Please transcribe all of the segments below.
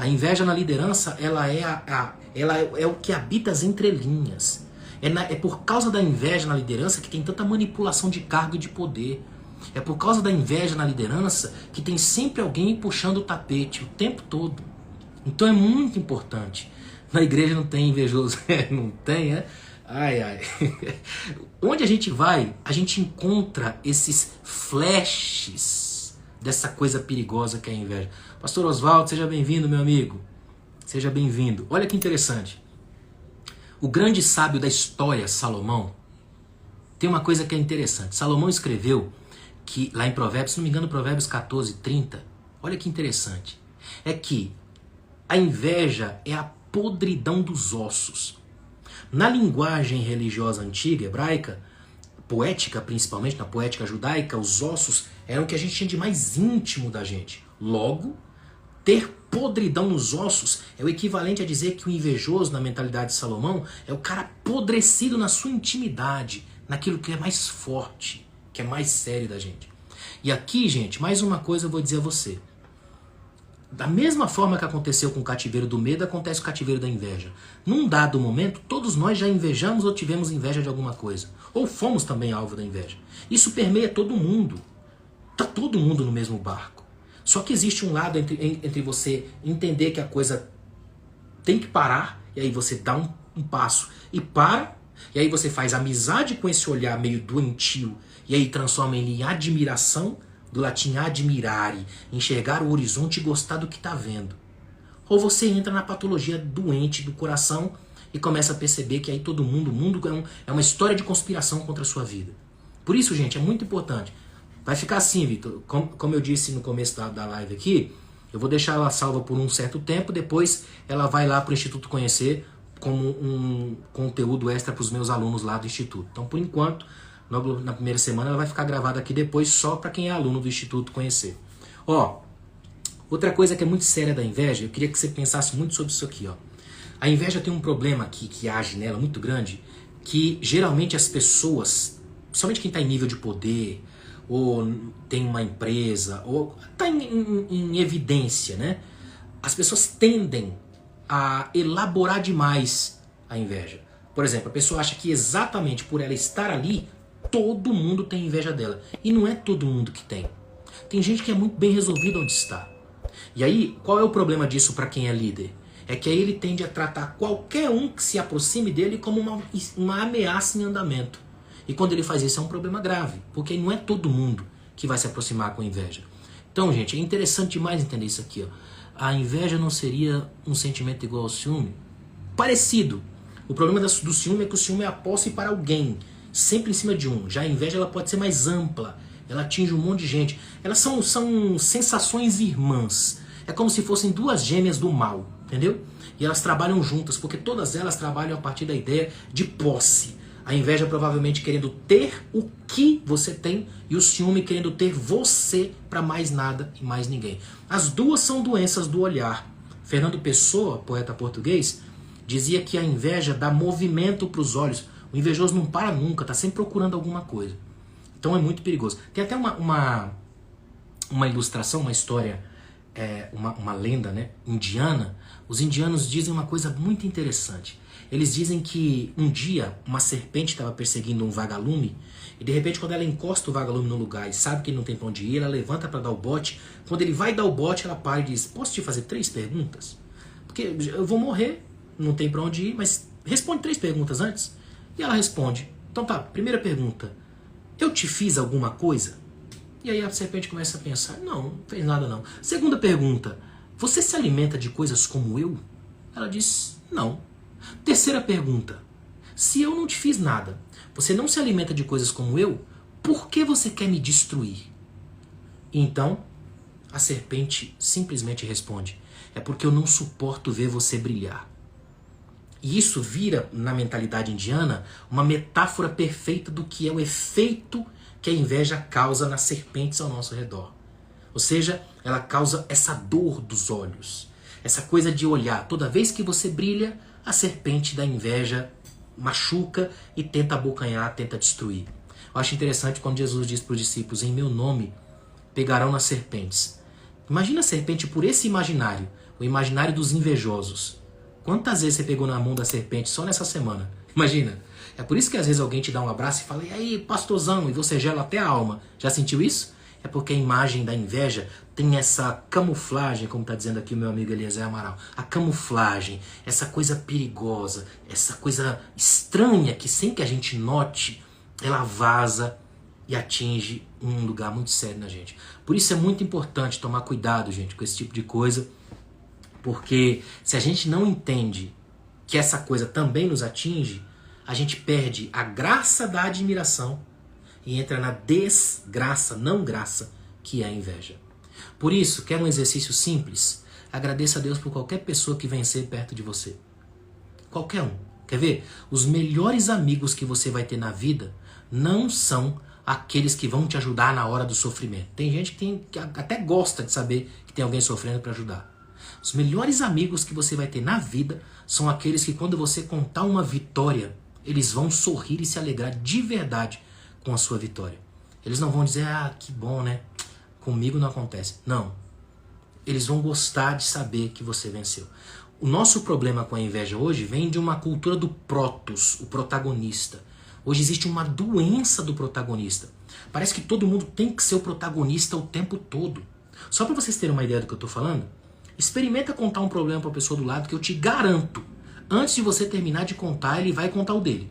A inveja na liderança, ela é o que habita as entrelinhas. É por causa da inveja na liderança que tem tanta manipulação de cargo e de poder. É por causa da inveja na liderança que tem sempre alguém puxando o tapete o tempo todo. Então é muito importante. Na igreja não tem invejoso. Não tem, é? Ai, ai. Onde a gente vai, a gente encontra esses flashes dessa coisa perigosa que é a inveja. Pastor Oswaldo, seja bem-vindo, meu amigo. Seja bem-vindo. Olha que interessante. O grande sábio da história, Salomão, tem uma coisa que é interessante. Salomão escreveu que, lá em Provérbios, se não me engano, Provérbios 14, 30, olha que interessante. É que a inveja é a podridão dos ossos. Na linguagem religiosa antiga, hebraica, poética principalmente, na poética judaica, os ossos eram o que a gente tinha de mais íntimo da gente. Logo, ter podridão nos ossos é o equivalente a dizer que o invejoso, na mentalidade de Salomão, é o cara apodrecido na sua intimidade, naquilo que é mais forte, que é mais sério da gente. E aqui, gente, mais uma coisa eu vou dizer a você. Da mesma forma que aconteceu com o cativeiro do medo, acontece com o cativeiro da inveja. Num dado momento, todos nós já invejamos ou tivemos inveja de alguma coisa. Ou fomos também alvo da inveja. Isso permeia todo mundo. Está todo mundo no mesmo barco. Só que existe um lado entre você entender que a coisa tem que parar, e aí você dá um passo e para, e aí você faz amizade com esse olhar meio doentio, e aí transforma ele em admiração, do latim admirare, enxergar o horizonte e gostar do que está vendo. Ou você entra na patologia doente do coração e começa a perceber que aí todo mundo, o mundo é uma história de conspiração contra a sua vida. Por isso, gente, é muito importante. Vai ficar assim, Vitor, como eu disse no começo da live aqui, eu vou deixar ela salva por um certo tempo, depois ela vai lá para o Instituto Conhecer como um conteúdo extra para os meus alunos lá do Instituto. Então, por enquanto, logo na primeira semana ela vai ficar gravada aqui depois só para quem é aluno do Instituto Conhecer. Ó, outra coisa que é muito séria da inveja, eu queria que você pensasse muito sobre isso aqui, ó. A inveja tem um problema que age nela muito grande, que geralmente as pessoas, principalmente quem está em nível de poder, ou tem uma empresa, ou está em evidência, né? As pessoas tendem a elaborar demais a inveja. Por exemplo, a pessoa acha que exatamente por ela estar ali, todo mundo tem inveja dela. E não é todo mundo que tem. Tem gente que é muito bem resolvida onde está. E aí, qual é o problema disso para quem é líder? É que aí ele tende a tratar qualquer um que se aproxime dele como uma ameaça em andamento. E quando ele faz isso é um problema grave, porque não é todo mundo que vai se aproximar com inveja. Então, gente, é interessante demais entender isso aqui, ó. A inveja não seria um sentimento igual ao ciúme? Parecido. O problema do ciúme é que o ciúme é a posse para alguém, sempre em cima de um. Já a inveja ela pode ser mais ampla, ela atinge um monte de gente. Elas são sensações irmãs. É como se fossem duas gêmeas do mal, entendeu? E elas trabalham juntas, porque todas elas trabalham a partir da ideia de posse. A inveja provavelmente querendo ter o que você tem e o ciúme querendo ter você para mais nada e mais ninguém. As duas são doenças do olhar. Fernando Pessoa, poeta português, dizia que a inveja dá movimento para os olhos. O invejoso não para nunca, está sempre procurando alguma coisa. Então é muito perigoso. Tem até uma ilustração, uma história, uma lenda, né, indiana. Os indianos dizem uma coisa muito interessante. Eles dizem que um dia uma serpente estava perseguindo um vagalume e de repente quando ela encosta o vagalume no lugar e sabe que ele não tem para onde ir, ela levanta para dar o bote. Quando ele vai dar o bote, ela para e diz: posso te fazer 3 perguntas? Porque eu vou morrer, não tem para onde ir, mas responde 3 perguntas antes. E ela responde: então tá, primeira pergunta, eu te fiz alguma coisa? E aí a serpente começa a pensar: não fez nada não. Segunda pergunta, você se alimenta de coisas como eu? Ela diz: não. Terceira pergunta, se eu não te fiz nada, você não se alimenta de coisas como eu, por que você quer me destruir? E então a serpente simplesmente responde: é porque eu não suporto ver você brilhar. E isso vira, na mentalidade indiana, uma metáfora perfeita do que é o efeito que a inveja causa nas serpentes ao nosso redor. Ou seja, ela causa essa dor dos olhos, essa coisa de olhar. Toda vez que você brilha, a serpente da inveja machuca e tenta abocanhar, tenta destruir. Eu acho interessante quando Jesus diz para os discípulos: em meu nome pegarão nas serpentes. Imagina a serpente por esse imaginário. o imaginário dos invejosos. Quantas vezes você pegou na mão da serpente só nessa semana? Imagina. É por isso que às vezes alguém te dá um abraço e fala, e aí, pastorzão, e você gela até a alma. Já sentiu isso? É porque a imagem da inveja tem essa camuflagem, como está dizendo aqui o meu amigo Eliezer Amaral. A camuflagem, essa coisa perigosa, essa coisa estranha que sem que a gente note, ela vaza e atinge um lugar muito sério na gente. Por isso é muito importante tomar cuidado, gente, com esse tipo de coisa. Porque se a gente não entende que essa coisa também nos atinge, a gente perde a graça da admiração e entra na desgraça, não graça, que é a inveja. Por isso, quer um exercício simples? Agradeça a Deus por qualquer pessoa que vencer perto de você. Qualquer um. Quer ver? Os melhores amigos que você vai ter na vida não são aqueles que vão te ajudar na hora do sofrimento. Tem gente que até gosta de saber que tem alguém sofrendo para ajudar. Os melhores amigos que você vai ter na vida são aqueles que quando você contar uma vitória, eles vão sorrir e se alegrar de verdade com a sua vitória. Eles não vão dizer, ah, que bom, né? Comigo não acontece. Não. Eles vão gostar de saber que você venceu. O nosso problema com a inveja hoje vem de uma cultura do protos, o protagonista. Hoje existe uma doença do protagonista. Parece que todo mundo tem que ser o protagonista o tempo todo. Só para vocês terem uma ideia do que eu estou falando, experimenta contar um problema para a pessoa do lado que eu te garanto, antes de você terminar de contar, ele vai contar o dele.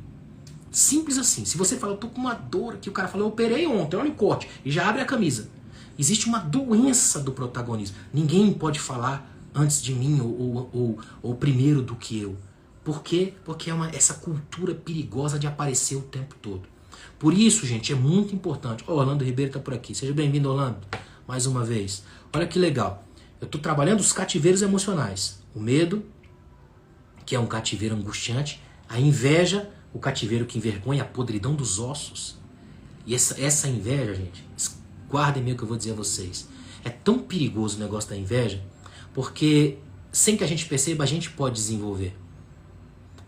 Simples assim. Se você fala, eu tô com uma dor aqui, o cara fala, eu operei ontem, olha o corte, e já abre a camisa. Existe uma doença do protagonismo. Ninguém pode falar antes de mim ou primeiro do que eu. Por quê? Porque é essa cultura perigosa de aparecer o tempo todo. Por isso, gente, é muito importante. Ó, Orlando Ribeiro está por aqui. Seja bem-vindo, Orlando, mais uma vez. Olha que legal. Eu estou trabalhando os cativeiros emocionais. O medo, que é um cativeiro angustiante. A inveja, o cativeiro que envergonha, a podridão dos ossos. E essa inveja, gente, guardem meio que eu vou dizer a vocês. É tão perigoso o negócio da inveja, porque sem que a gente perceba, a gente pode desenvolver.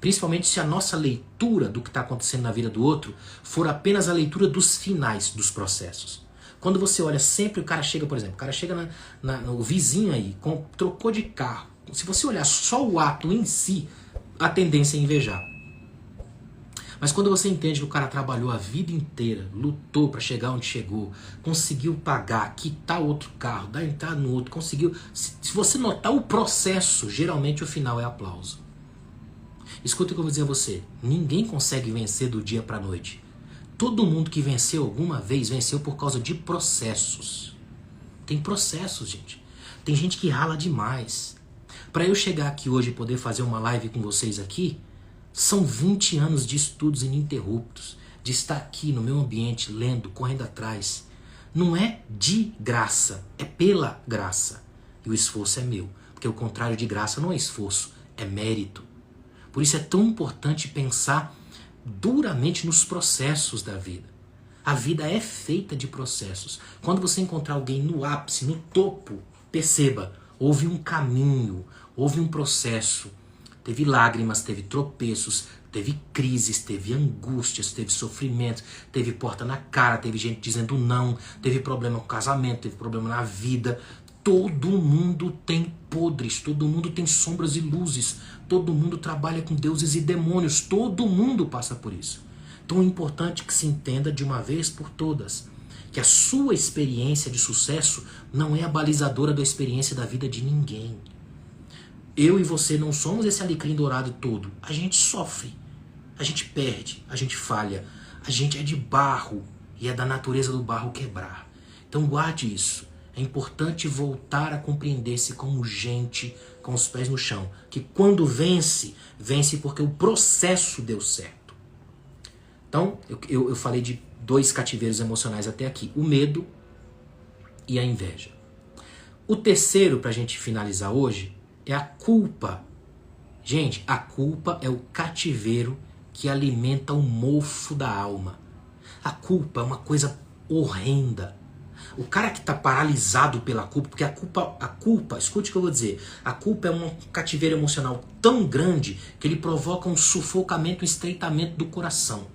Principalmente se a nossa leitura do que está acontecendo na vida do outro for apenas a leitura dos finais dos processos. Quando você olha sempre, o cara chega, por exemplo, o cara chega no vizinho aí, trocou de carro. Se você olhar só o ato em si, a tendência é invejar. Mas quando você entende que o cara trabalhou a vida inteira, lutou para chegar onde chegou, conseguiu pagar, quitar outro carro, dar entrada no outro, conseguiu... Se você notar o processo, geralmente o final é aplauso. Escuta o que eu vou dizer a você. Ninguém consegue vencer do dia para a noite. Todo mundo que venceu alguma vez, venceu por causa de processos. Tem processos, gente. Tem gente que rala demais. Para eu chegar aqui hoje e poder fazer uma live com vocês aqui, são 20 anos de estudos ininterruptos, de estar aqui no meu ambiente, lendo, correndo atrás. Não é de graça, é pela graça. E o esforço é meu, porque o contrário de graça não é esforço, é mérito. Por isso é tão importante pensar duramente nos processos da vida. A vida é feita de processos. Quando você encontrar alguém no ápice, no topo, perceba, houve um caminho, houve um processo. Teve lágrimas, teve tropeços, teve crises, teve angústias, teve sofrimento, teve porta na cara, teve gente dizendo não, teve problema com o casamento, teve problema na vida. Todo mundo tem podres, todo mundo tem sombras e luzes, todo mundo trabalha com deuses e demônios, todo mundo passa por isso. Então é importante que se entenda de uma vez por todas que a sua experiência de sucesso não é a balizadora da experiência da vida de ninguém. Eu e você não somos esse alecrim dourado todo. A gente sofre, a gente perde, a gente falha, a gente é de barro e é da natureza do barro quebrar. Então guarde isso. É importante voltar a compreender-se como gente com os pés no chão. Que quando vence, vence porque o processo deu certo. Então, eu falei de 2 cativeiros emocionais até aqui. O medo e a inveja. O terceiro, para a gente finalizar hoje, é a culpa. Gente, a culpa é o cativeiro que alimenta o mofo da alma. A culpa é uma coisa horrenda. O cara que está paralisado pela culpa, porque a culpa, escute o que eu vou dizer, a culpa é um cativeiro emocional tão grande que ele provoca um sufocamento, um estreitamento do coração.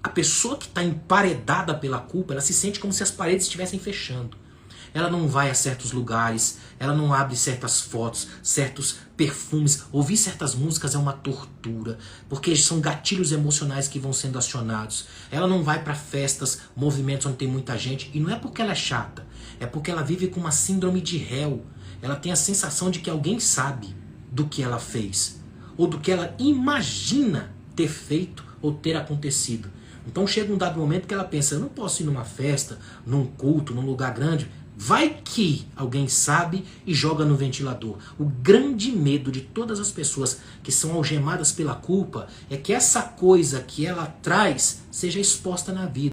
A pessoa que está emparedada pela culpa, ela se sente como se as paredes estivessem fechando. ela não vai a certos lugares, ela não abre certas fotos, certos perfumes. Ouvir certas músicas é uma tortura, porque são gatilhos emocionais que vão sendo acionados. Ela não vai para festas, movimentos onde tem muita gente, e não é porque ela é chata, é porque ela vive com uma síndrome de réu. Ela tem a sensação de que alguém sabe do que ela fez, ou do que ela imagina ter feito ou ter acontecido. Então chega um dado momento que ela pensa, eu não posso ir numa festa, num culto, num lugar grande, vai que alguém sabe e joga no ventilador. O grande medo de todas as pessoas que são algemadas pela culpa é que essa coisa que ela traz seja exposta na vida.